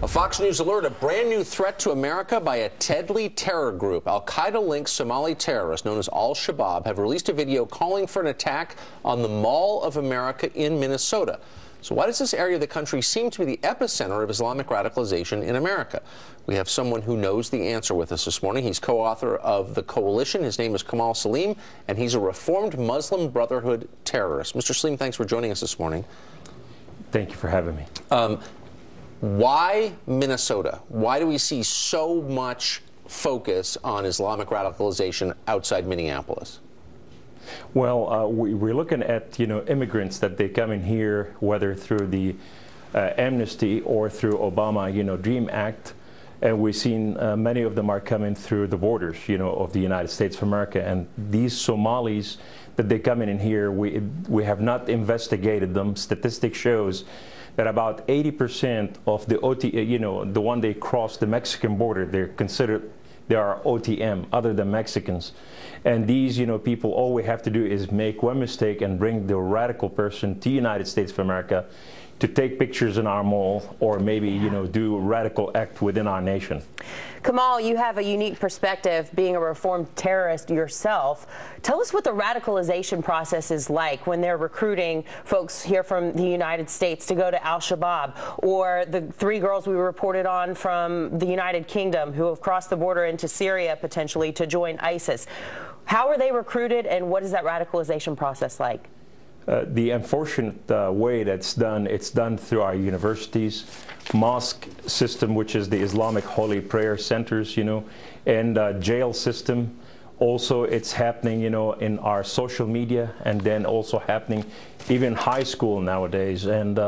A Fox News alert, a brand new threat to America by a deadly terror group. Al-Qaeda-linked Somali terrorists known as Al-Shabaab have released a video calling for an attack on the Mall of America in Minnesota. So why does this area of the country seem to be the epicenter of Islamic radicalization in America? We have someone who knows the answer with us this morning. He's co-author of The Coalition. His name is Kamal Salim, and he's a Reformed Muslim Brotherhood terrorist. Mr. Salim, thanks for joining us this morning. Thank you for having me. Why Minnesota? Why do we see so much focus on Islamic radicalization outside Minneapolis? Well, we're looking at, immigrants that they come in here, whether through the amnesty or through Obama, DREAM Act, and we've seen many of them are coming through the borders, of the United States of America. And these Somalis that they come in here, we have not investigated them. Statistics shows that about 80% of the the one they cross the Mexican border, they are OTM, other than Mexicans. And these, people, all we have to do is make one mistake and bring the radical person to the United States of America to take pictures in our mall, or maybe, do a radical act within our nation. Kamal, you have a unique perspective being a reformed terrorist yourself. Tell us what the radicalization process is like when they're recruiting folks here from the United States to go to Al-Shabaab, or the 3 girls we reported on from the United Kingdom who have crossed the border into Syria potentially to join ISIS. How are they recruited, and what is that radicalization process like? The unfortunate way that's done, it's done through our universities, mosque system, which is the Islamic Holy Prayer Centers, and jail system. Also, it's happening, in our social media, and then also happening even high school nowadays. And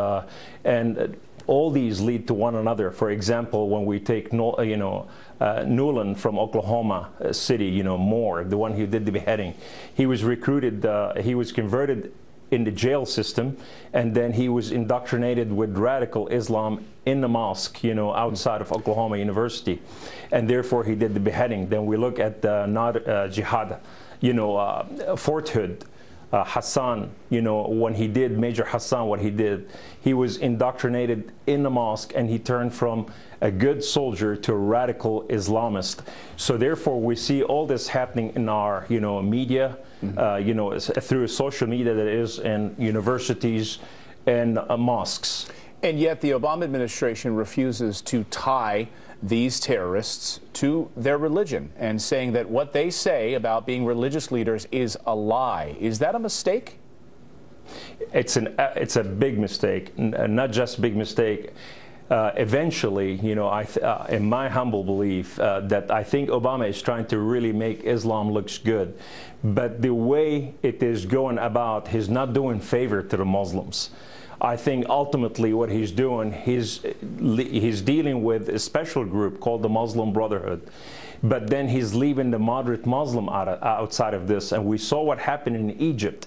all these lead to one another. For example, when we take, Newland from Oklahoma City, Moore, the one who did the beheading, he was recruited, he was converted in the jail system, and then he was indoctrinated with radical Islam in the mosque, outside of Oklahoma University, and therefore he did the beheading. Then we look at Jihad, Fort Hood, Hassan, when he did, Major Hassan, what he did, he was indoctrinated in the mosque, and he turned from a good soldier to a radical Islamist. So therefore we see all this happening in our, media, through social media, that is, and universities and mosques. And yet the Obama administration refuses to tie these terrorists to their religion, and saying that what they say about being religious leaders is a lie. Is that a mistake? It's a big mistake, not just a big mistake. Eventually, in my humble belief, that I think Obama is trying to really make Islam looks good. But the way it is going about, he's not doing favor to the Muslims. I think ultimately what he's doing, he's dealing with a special group called the Muslim Brotherhood. But then he's leaving the moderate Muslim outside of this. And we saw what happened in Egypt.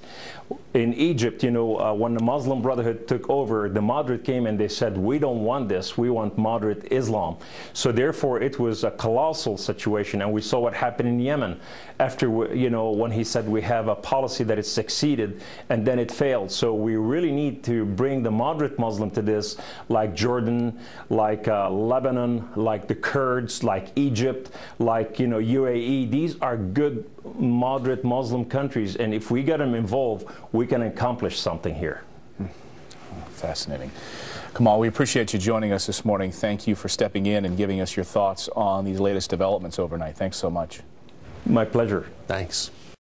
In Egypt, when the Muslim Brotherhood took over, the moderate came and they said, we don't want this, we want moderate Islam. So therefore it was a colossal situation. And we saw what happened in Yemen after, when he said we have a policy that has succeeded, and then it failed. So we really need to bring the moderate Muslim to this, like Jordan, like Lebanon, like the Kurds, like Egypt, like UAE. These are good moderate Muslim countries, and if we get them involved, we can accomplish something here. Fascinating. Kamal, we appreciate you joining us this morning. Thank you for stepping in and giving us your thoughts on these latest developments overnight. Thanks so much. My pleasure. Thanks.